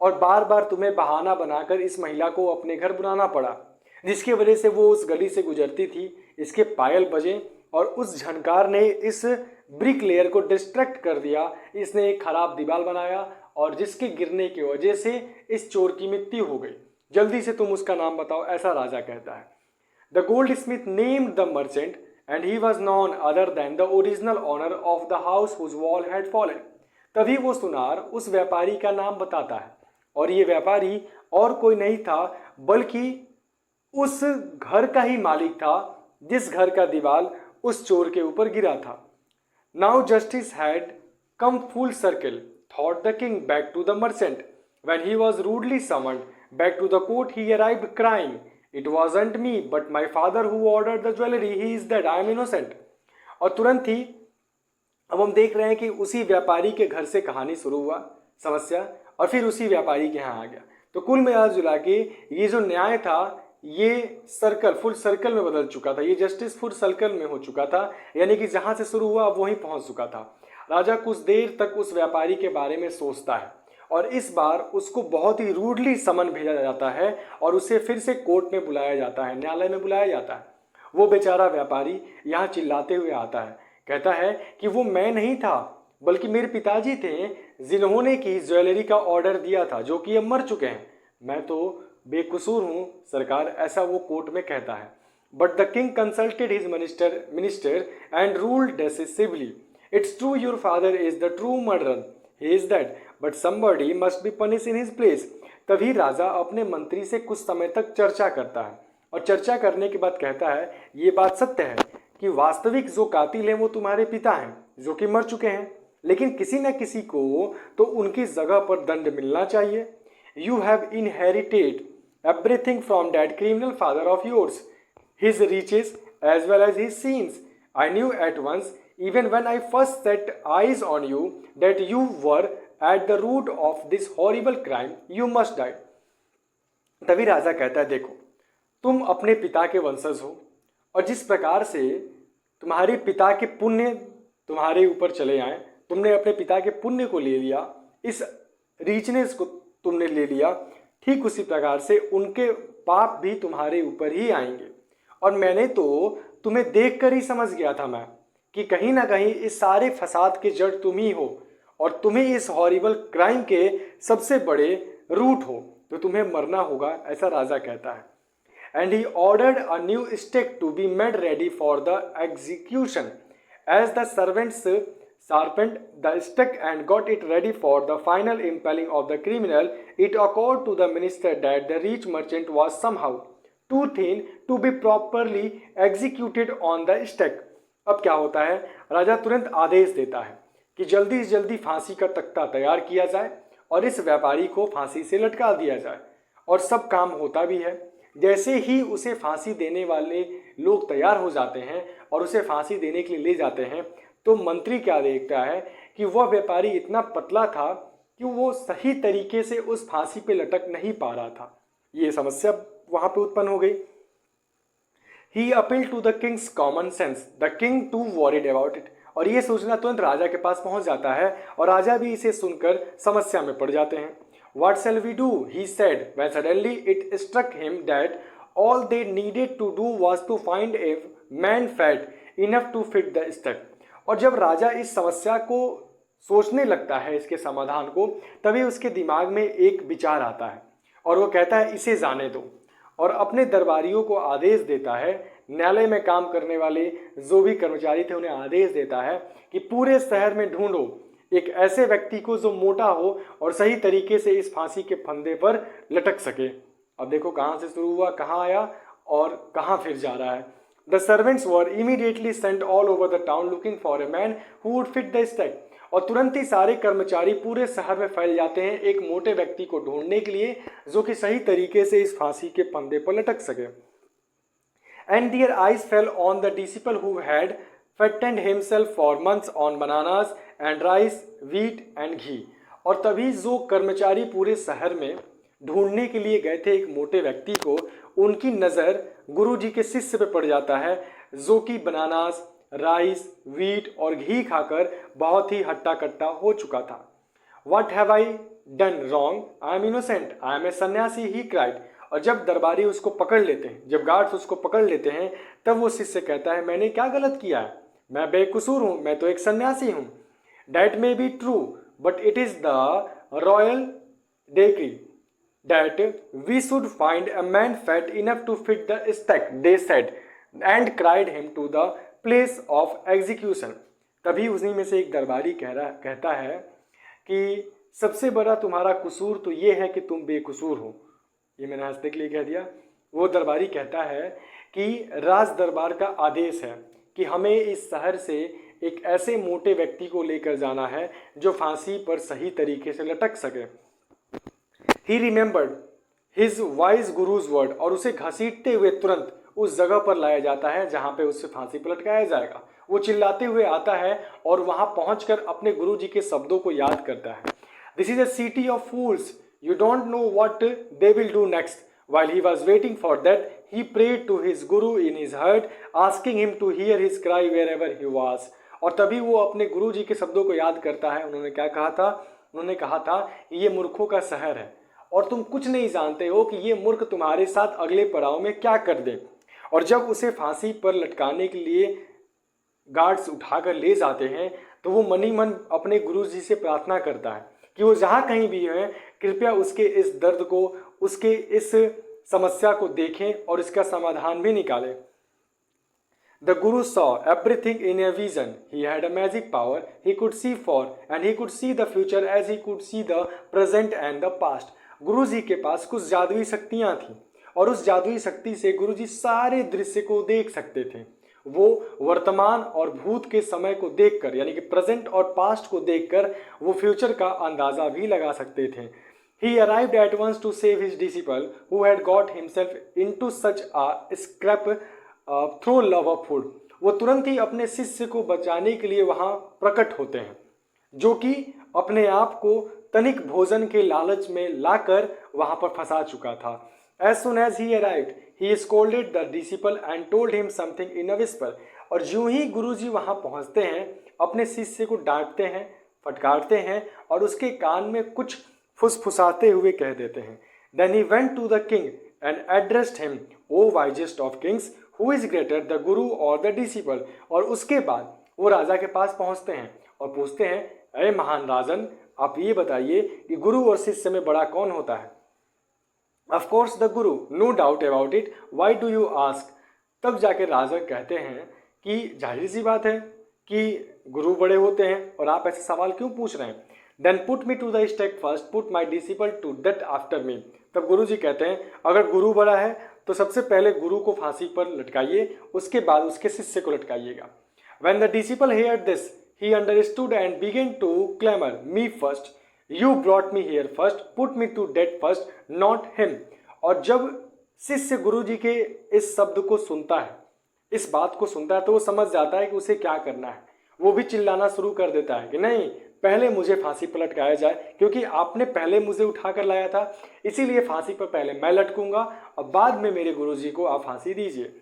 और बार बार तुम्हें बहाना बनाकर इस महिला को अपने घर बुलाना पड़ा, जिसकी वजह से वो उस गली से गुजरती थी, इसके पायल बजे और उस झनकार ने इस ब्रिक लेयर को डिस्ट्रैक्ट कर दिया, इसने एक खराब दीवार बनाया, और जिसके गिरने की वजह से इस चोर की मृत्यु हो गई। जल्दी से तुम उसका नाम बताओ, ऐसा राजा कहता है। The goldsmith named the merchant and he was none other than the original owner of the house whose wall had fallen. तभी वो सुनार उस व्यापारी का नाम बताता है, और ये व्यापारी और कोई नहीं था बल्कि उस घर का ही मालिक था जिस घर का दीवार उस चोर के ऊपर गिरा था। Now justice had come full circle, thought the king back to the merchant, when he was rudely summoned back to the court he arrived crying, it wasn't me but my father who ordered the jewellery, he is dead, I am innocent. और तुरंत ही अब हम देख रहे हैं कि उसी व्यापारी के घर से कहानी शुरू हुआ समस्या, और फिर उसी व्यापारी के यहाँ आ गया। तो कुल मिला जुला के ये जो न्याय था ये फुल सर्कल में बदल चुका था, ये जस्टिस फुल सर्कल में हो चुका था, यानी कि जहां से शुरू हुआ अब वहीं पहुंच चुका था। राजा कुछ देर तक उस व्यापारी के बारे में सोचता है, और इस बार उसको बहुत ही रूडली समन भेजा जाता है, और उसे फिर से कोर्ट में बुलाया जाता है, न्यायालय में बुलाया जाता है। वो बेचारा व्यापारी यहाँ चिल्लाते हुए आता है, कहता है कि वो मैं नहीं था बल्कि मेरे पिताजी थे जिन्होंने की ज्वेलरी का ऑर्डर दिया था, जो कि अब मर चुके हैं। मैं तो बेकसूर हूँ सरकार, ऐसा वो कोर्ट में कहता है। But the king consulted his minister and ruled decisively, it's true your father is the true murderer, he is dead, but somebody must be punish in his place. तभी राजा अपने मंत्री से कुछ समय तक चर्चा करता है, और चर्चा करने के बाद कहता है, ये बात सत्य है कि वास्तविक जो कातिल हैं वो तुम्हारे पिता हैं जो कि मर चुके हैं, लेकिन किसी न किसी को तो उनकी जगह पर दंड मिलना चाहिए। You have inherited everything from that criminal father of yours, his riches as well as his sins. I knew at once, even when I first set eyes on you, that you were at the root of this horrible crime. You must die. तभी राजा कहता है, देखो तुम अपने पिता के वंशज हो, और जिस प्रकार से तुम्हारे पिता के पुण्य तुम्हारे ऊपर चले आए, तुमने अपने पिता के पुण्य को ले लिया, इस रिचनेस को तुमने ले लिया, ठीक उसी प्रकार से उनके पाप भी तुम्हारे ऊपर ही आएंगे। और मैंने तो तुम्हें देखकर ही समझ गया था मैं कि कहीं ना कहीं इस सारे फसाद के जड़ तुम ही हो, और तुम्हें इस हॉरिबल क्राइम के सबसे बड़े रूट हो, तो तुम्हें मरना होगा, ऐसा राजा कहता है। And he ordered a new stake to be made ready for the execution, as the servants sharpened the stick and got it ready for the final impaling of the criminal, it occurred to the minister that the rich merchant was somehow too thin to be properly executed on the stake. अब क्या होता है, राजा तुरंत आदेश देता है कि जल्दी से जल्दी फांसी का तख्ता तैयार किया जाए और इस व्यापारी को फांसी से लटका दिया जाए। और सब काम होता भी है। जैसे ही उसे फांसी देने वाले लोग तैयार हो जाते हैं और उसे फांसी देने के लिए ले जाते हैं, तो मंत्री क्या देखता है कि वह व्यापारी इतना पतला था कि वो सही तरीके से उस फांसी पे लटक नहीं पा रहा था। ये समस्या वहां पे उत्पन्न हो गई। He appealed to the king's common sense. The king too worried about it. और ये सूचना तुरंत राजा के पास पहुंच जाता है और राजा भी इसे सुनकर समस्या में पड़ जाते हैं। What shall we do? He said, when suddenly it struck him that all they needed to do was to find a man fat enough to fit the step. और जब राजा इस समस्या को सोचने लगता है, इसके समाधान को, तभी उसके दिमाग में एक विचार आता है और वो कहता है इसे जाने दो, और अपने दरबारियों को आदेश देता है, न्यायालय में काम करने वाले जो भी कर्मचारी थे उन्हें आदेश देता है कि पूरे शहर में ढूंढो एक ऐसे व्यक्ति को जो मोटा हो और सही तरीके से इस फांसी के फंदे पर लटक सके। अब देखो कहाँ से शुरू हुआ, कहाँ आया और कहाँ फिर जा रहा है। The servants were immediately sent all over the town looking for a man who would fit the step. और तुरंत ही सारे कर्मचारी पूरे शहर में फैल जाते हैं एक मोटे व्यक्ति को ढूंढने के लिए जो कि सही तरीके से इस फांसी के फंदे पर लटक सके। And their eyes fell on the disciple who had fattened himself for months on bananas and rice, wheat and ghee। और तभी जो कर्मचारी पूरे शहर में ढूंढने के लिए गए थे एक मोटे व्यक्ति को, उनकी नज़र गुरुजी के शिष्य पे पड़ जाता है जो कि बनानास, राइस, व्हीट और घी खाकर बहुत ही हट्टा कट्टा हो चुका था। What have I done wrong? I am innocent. I am a सन्यासी, he cried। और जब दरबारी उसको पकड़ लेते हैं, जब गार्ड्स उसको पकड़ लेते हैं, तब वो शिष्य कहता है मैंने क्या गलत किया है, मैं बेकसूर हूँ, मैं तो एक सन्यासी हूँ। That may be true, but it is the royal decree that we should find a man fat enough to fit the stake, they said, and cried him to the place of execution। तभी उसी में से एक दरबारी कहता है कि सबसे बड़ा तुम्हारा कसूर तो ये है कि तुम बेकसूर हो। ये मैंने हंसने के लिए कह दिया। वो दरबारी कहता है कि राज दरबार का आदेश है कि हमें इस शहर से एक ऐसे मोटे व्यक्ति को लेकर जाना है जो फांसी पर सही तरीके से लटक सके। He remembered his wise guru's word। और उसे घसीटते हुए तुरंत उस जगह पर लाया जाता है जहां पे उससे फांसी पर लटकाया जाएगा। वो चिल्लाते हुए आता है और वहां पहुंचकर अपने गुरुजी के शब्दों को याद करता है। This is a city of fools. You don't know what they will do next. While he was waiting for that, he prayed to his guru in his heart, asking him to hear his cry wherever he was। और तभी वो अपने गुरु जी के शब्दों को याद करता है। उन्होंने क्या कहा था? उन्होंने कहा था ये मूर्खों का शहर है और तुम कुछ नहीं जानते हो कि ये मूर्ख तुम्हारे साथ अगले पड़ाव में क्या कर दे। और जब उसे फांसी पर लटकाने के लिए गार्ड्स उठाकर ले जाते हैं तो वो मनी मन अपने गुरु जी से प्रार्थना करता है कि वो जहाँ कहीं भी हैं कृपया उसके इस दर्द को, उसके इस समस्या को देखें और इसका समाधान भी निकालें। The Guru saw everything in a vision. He had a magic power. He could see for and he could see the future as he could see the present and the past। गुरु जी के पास कुछ जादुई शक्तियाँ थीं और उस जादुई शक्ति से गुरु जी सारे दृश्य को देख सकते थे। वो वर्तमान और भूत के समय को देखकर, यानी कि प्रेजेंट और पास्ट को देखकर वो फ्यूचर का अंदाजा भी लगा सकते थे। He arrived at once to save his disciple who had got himself into such a scrape through love of food। वो तुरंत ही अपने शिष्य को बचाने के लिए वहाँ प्रकट होते हैं जो कि अपने आप को तनिक भोजन के लालच में लाकर वहाँ पर फंसा चुका था। As soon as he arrived, he scolded the disciple and told him something in a whisper। और यूं ही गुरुजी वहाँ पहुँचते हैं, अपने शिष्य को डांटते हैं, फटकारते हैं और उसके कान में कुछ फुसफुसाते हुए कह देते हैं। Then he went to the king and addressed him, O wisest of kings, who is greater, the guru or the disciple। और उसके बाद वो राजा के पास पहुँचते हैं और पूछते हैं, अरे महान राजन, आप ये बताइए कि गुरु और शिष्य में बड़ा कौन होता है? Of course the guru, no doubt about it, why do you ask? तब जाके राजा कहते हैं कि जाहिर सी बात है कि गुरु बड़े होते हैं और आप ऐसे सवाल क्यों पूछ रहे हैं? Then put me to the stake first, put my disciple to death after me। तब गुरु जी कहते हैं अगर गुरु बड़ा है तो सबसे पहले गुरु को फांसी पर लटकाइए, उसके बाद उसके शिष्य को लटकाइएगा। When the disciple heard this, he understood and began to clamor, me first, you brought me here first, put me to death first, not him। और जब शिष्य गुरुजी के इस शब्द को सुनता है, इस बात को सुनता है, तो वो समझ जाता है कि उसे क्या करना है। वो भी चिल्लाना शुरू कर देता है कि नहीं, पहले मुझे फांसी पर लटकाया जाए, क्योंकि आपने पहले मुझे उठा कर लाया था, इसीलिए फांसी पर पहले मैं लटकूंगा और बाद में मेरे गुरुजी को आप फांसी दीजिए।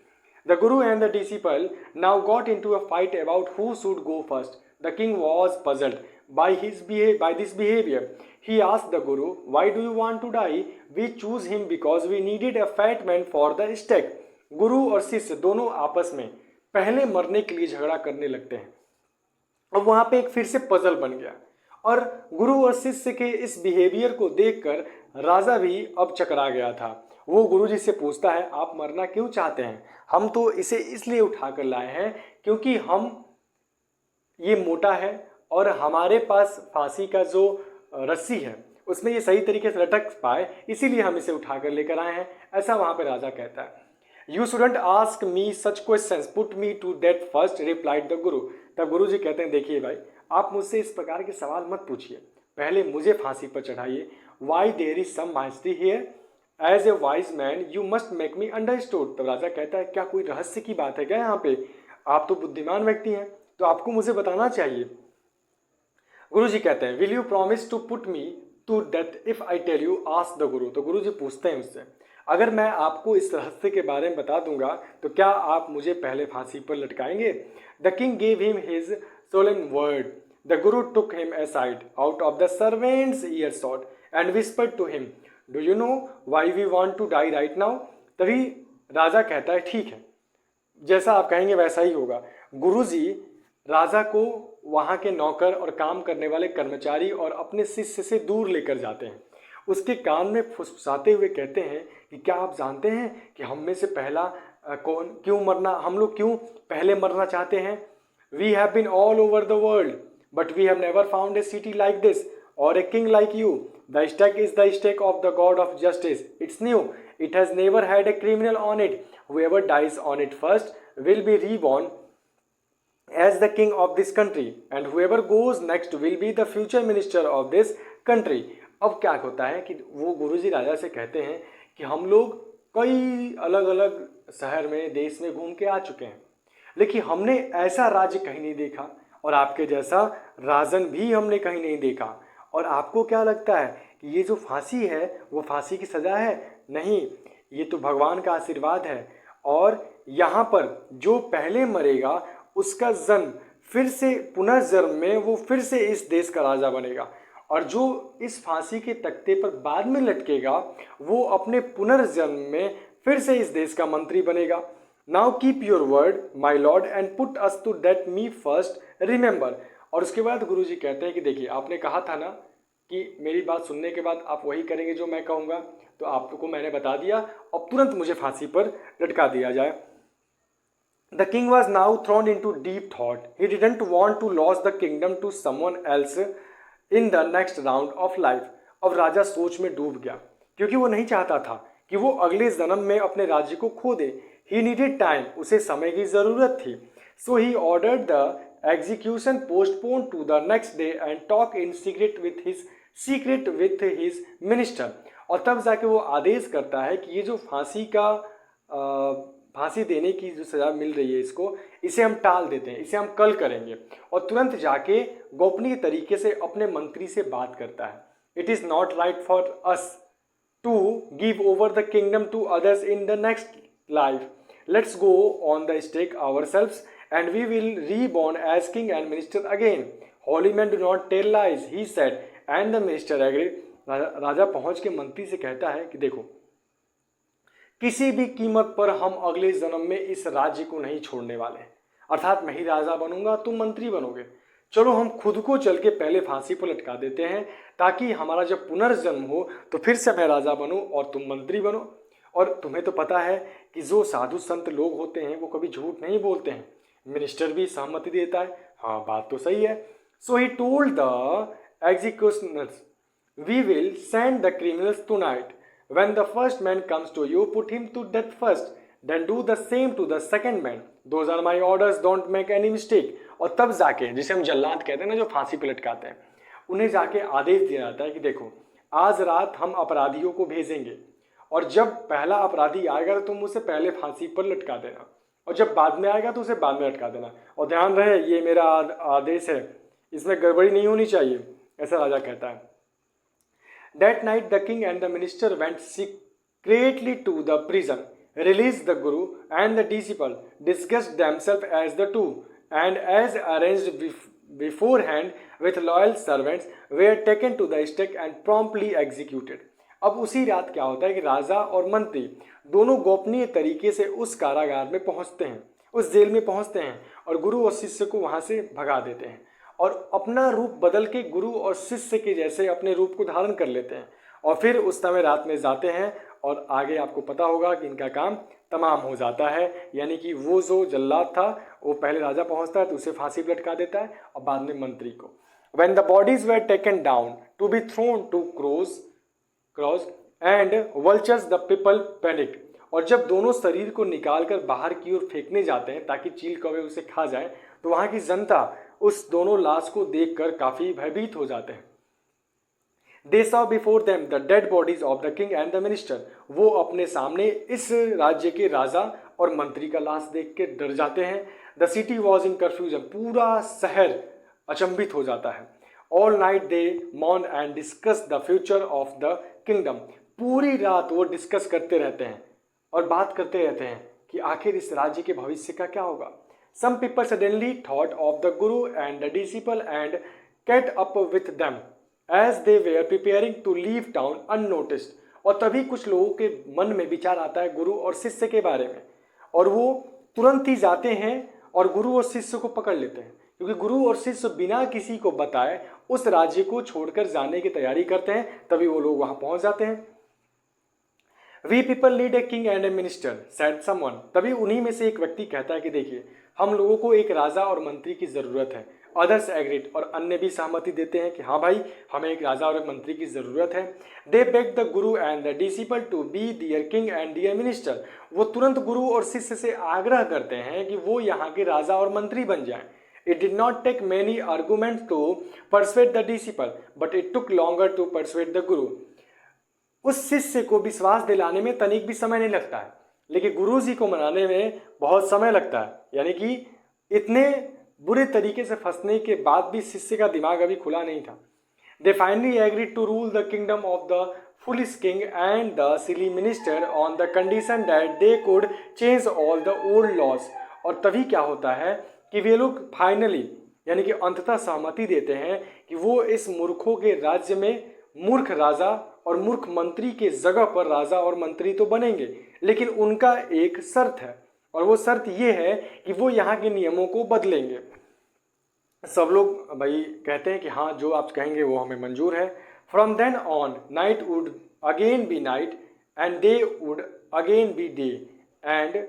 The Guru and the disciple now got into a fight about who should go first. The king was puzzled by this behavior. He asked the Guru, "Why do you want to die? We choose him because we needed a fat man for the stake." गुरु और शिष्य दोनों आपस में पहले मरने के लिए झगड़ा करने लगते हैं। अब वहां पे एक फिर से पजल बन गया और गुरु और शिष्य के इस बिहेवियर को देखकर राजा भी अब चकरा गया था। वो गुरुजी से पूछता है, आप मरना क्यों चाहते हैं? हम तो इसे इसलिए उठा कर लाए हैं क्योंकि ये मोटा है और हमारे पास फांसी का जो रस्सी है उसमें ये सही तरीके से लटक पाए, इसीलिए हम इसे उठा कर लेकर आए हैं। ऐसा वहां पे राजा कहता है। You shouldn't ask me such questions, put me to death first, replied the guru. तब गुरु जी कहते हैं, देखिए भाई, आप मुझसे इस प्रकार के सवाल मत पूछिए, पहले मुझे फांसी पर चढ़ाइए। Why there is some mystery here, as a wise man you must make me understood. तब राजा कहता है, क्या कोई रहस्य की बात है क्या यहाँ पे? आप तो बुद्धिमान व्यक्ति हैं, तो आपको मुझे बताना चाहिए। गुरु जी कहते हैं, will you promise to put me to death if I tell you, ask the guru. तो गुरु जी पूछते हैं उससे, अगर मैं आपको इस रहस्य के बारे में बता दूंगा तो क्या आप मुझे पहले फांसी पर लटकाएंगे? The king gave him his solemn word. The guru took him aside out of the servant's earshot and whispered to him, do you know why we want to die right now? तभी राजा कहता है, ठीक है, जैसा आप कहेंगे वैसा ही होगा। गुरुजी राजा को वहाँ के नौकर और काम करने वाले कर्मचारी और अपने शिष्य से दूर लेकर जाते हैं। उसके कान में फुसफुसाते हुए कहते हैं कि क्या आप जानते हैं कि हम में से पहला हम लोग क्यों पहले मरना चाहते हैं? We have been all over the world but we have never found a city like this or a king like you. The stake is the stake of the God of justice. It's new. It has never had a criminal on it. Whoever dies on it first will be reborn as the king of this country, and whoever goes next will be the future minister of this country. अब क्या होता है कि वो गुरुजी राजा से कहते हैं कि हम लोग कई अलग अलग शहर में, देश में घूम के आ चुके हैं, लेकिन हमने ऐसा राज्य कहीं नहीं देखा और आपके जैसा राजन भी हमने कहीं नहीं देखा। और आपको क्या लगता है कि ये जो फांसी है वो फांसी की सज़ा है? नहीं, ये तो भगवान का आशीर्वाद है। और यहाँ पर जो पहले मरेगा उसका जन्म फिर से पुनर्जन्म में वो फिर से इस देश का राजा बनेगा, और जो इस फांसी के तख्ते पर बाद में लटकेगा वो अपने पुनर्जन्म में फिर से इस देश का मंत्री बनेगा। Now keep your word my lord and put us to death me first, remember. और उसके बाद गुरुजी कहते हैं कि देखिए, आपने कहा था ना कि मेरी बात सुनने के बाद आप वही करेंगे जो मैं कहूँगा, तो आपको मैंने बता दिया, और तुरंत मुझे फांसी पर लटका दिया जाए। The king was now thrown into deep thought. He didn't want to lose the kingdom to someone else in the next round of life. अब राजा सोच में डूब गया, क्योंकि वो नहीं चाहता था कि वो अगले जन्म में अपने राज्य को खो दे। He needed time. उसे समय की ज़रूरत थी। So he ordered the execution postponed to the next day and talk in secret with his minister. और तब जाके वो आदेश करता है कि ये जो फांसी देने की जो सज़ा मिल रही है इसे हम टाल देते हैं, इसे हम कल करेंगे। और तुरंत जाके गोपनीय तरीके से अपने मंत्री से बात करता है। It is not right for us to give over the kingdom to others in the next life. Let's go on the stake ourselves and we will reborn as king and minister again. Holy men do not tell lies, he said, and the minister agreed. राजा पहुंच के मंत्री से कहता है कि देखो, किसी भी कीमत पर हम अगले जन्म में इस राज्य को नहीं छोड़ने वाले हैं। अर्थात मैं ही राजा बनूंगा, तुम मंत्री बनोगे। चलो हम खुद को चल के पहले फांसी पर लटका देते हैं, ताकि हमारा जब पुनर्जन्म हो तो फिर से मैं राजा बनूं और तुम मंत्री बनो। और तुम्हें तो पता है कि जो साधु संत लोग होते हैं वो कभी झूठ नहीं बोलते हैं। मिनिस्टर भी सहमति देता है, हाँ बात तो सही है। So he told the executioners, we will send the criminals tonight. When the first man comes to you, put him to death first, then do the same to the second man. Those are my orders, don't make any mistake. और तब जाके, जिसे हम जल्लाद कहते हैं ना, जो फांसी पे लटकाते हैं, उन्हें जाके आदेश दिया जाता है कि देखो, आज रात हम अपराधियों को भेजेंगे और जब पहला अपराधी आएगा तो तुम उसे पहले फांसी पर लटका देना, और जब बाद में आएगा तो उसे बाद में लटका देना, और ध्यान रहे ये मेरा आदेश है, इसमें गड़बड़ी नहीं होनी चाहिए, ऐसा राजा कहता है। That night the king and the minister went secretly to the prison, released the guru and the disciple, disguised themselves as the two, and as arranged beforehand with loyal servants, were taken to the stake and promptly executed. अब उसी रात क्या होता है कि राजा और मंत्री दोनों गोपनीय तरीके से उस कारागार में पहुंचते हैं, उस जेल में पहुंचते हैं, और गुरु और शिष्य को वहां से भगा देते हैं और अपना रूप बदल के गुरु और शिष्य के जैसे अपने रूप को धारण कर लेते हैं, और फिर उस समय रात में जाते हैं, और आगे आपको पता होगा कि इनका काम तमाम हो जाता है। यानी कि वो जो जल्लाद था वो पहले राजा पहुंचता है तो उसे फांसी पर लटका देता है और बाद में मंत्री को। When the bodies were taken down to be thrown to crows and vultures, the people panicked. और जब दोनों शरीर को निकालकर बाहर की ओर फेंकने जाते हैं ताकि चील कौवे उसे खा जाए, तो वहां की जनता उस दोनों लाश को देखकर काफी भयभीत हो जाते हैं। They saw before them the dead bodies of the king and the minister. वो अपने सामने इस राज्य के राजा और मंत्री का लाश देख के डर जाते हैं। The city was in confusion. पूरा शहर अचंभित हो जाता है। All night they mourned and discussed the future of the kingdom. पूरी रात वो डिस्कस करते रहते हैं और बात करते रहते हैं कि आखिर इस राज्य के भविष्य का क्या होगा। Some people suddenly thought of the guru and the disciple and caught up with them as they were preparing to leave town unnoticed. और तभी कुछ लोगों के मन में विचार आता है गुरु और शिष्य के बारे में, और वो तुरंत ही जाते हैं और गुरु और शिष्य को पकड़ लेते हैं, क्योंकि गुरु और शिष्य बिना किसी को बताए उस राज्य को छोड़कर जाने की तैयारी करते हैं। तभी वो लोग वहां पहुंच जाते हैं। We people need a king and a minister, said someone. तभी उन्हीं में से एक व्यक्ति कहता है कि देखिए, हम लोगों को एक राजा और मंत्री की जरूरत है। Others agreed, और अन्य भी सहमति देते हैं कि हाँ भाई, हमें एक राजा और एक मंत्री की जरूरत है। They begged the guru and the disciple to be their king and their minister. वो तुरंत गुरु और शिष्य से आग्रह करते हैं कि वो यहाँ के राजा और मंत्री बन जाएं। It did not take many arguments to persuade the disciple, but it took longer to persuade the guru. उस शिष्य को विश्वास दिलाने में तनिक भी समय नहीं लगता है, लेकिन गुरु जी को मनाने में बहुत समय लगता है। यानी कि इतने बुरे तरीके से फंसने के बाद भी शिष्य का दिमाग अभी खुला नहीं था। They finally agreed to rule the kingdom of the foolish king and the silly minister on the condition that they could change all the old laws. और तभी क्या होता है कि वे लोग फाइनली यानी कि अंततः सहमति देते हैं कि वो इस मूर्खों के राज्य में मूर्ख राजा और मूर्ख मंत्री के जगह पर राजा और मंत्री तो बनेंगे, लेकिन उनका एक शर्त है, और वो शर्त ये है कि वो यहाँ के नियमों को बदलेंगे। सब लोग भाई कहते हैं कि हाँ, जो आप कहेंगे वो हमें मंजूर है। From then on night would again be night and day would again be day and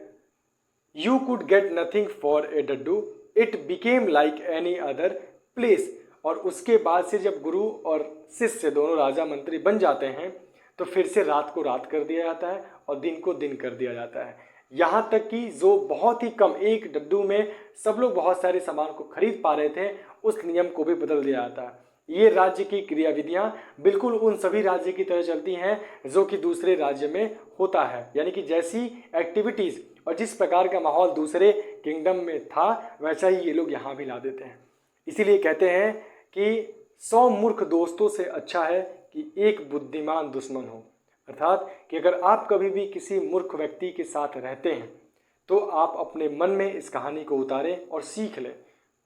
you could get nothing for a डड्डू, it became like any other place. और उसके बाद से जब गुरु और शिष्य दोनों राजा मंत्री बन जाते हैं तो फिर से रात को रात कर दिया जाता है और दिन को दिन कर दिया जाता है। यहाँ तक कि जो बहुत ही कम एक डड्डू में सब लोग बहुत सारे सामान को खरीद पा रहे थे, उस नियम को भी बदल दिया जाता है। ये राज्य की क्रियाविधियाँ बिल्कुल उन सभी राज्य की तरह चलती हैं जो कि दूसरे राज्य में होता है। यानी कि जैसी एक्टिविटीज़ और जिस प्रकार का माहौल दूसरे किंगडम में था वैसा ही ये लोग यहाँ भी ला देते हैं। इसीलिए कहते हैं कि 100 मूर्ख दोस्तों से अच्छा है कि एक बुद्धिमान दुश्मन हो। अर्थात कि अगर आप कभी भी किसी मूर्ख व्यक्ति के साथ रहते हैं तो आप अपने मन में इस कहानी को उतारें और सीख लें।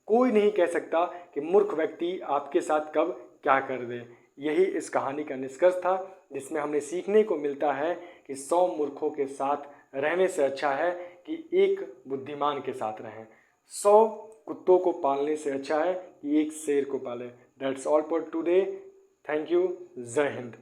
कोई नहीं कह सकता कि मूर्ख व्यक्ति आपके साथ कब क्या कर दे। यही इस कहानी का निष्कर्ष था, जिसमें हमें सीखने को मिलता है कि 100 मूर्खों के साथ रहने से अच्छा है कि एक बुद्धिमान के साथ रहें। 100 कुत्तों को पालने से अच्छा है कि एक शेर को पालें। That's all for today. Thank you. जय हिंद।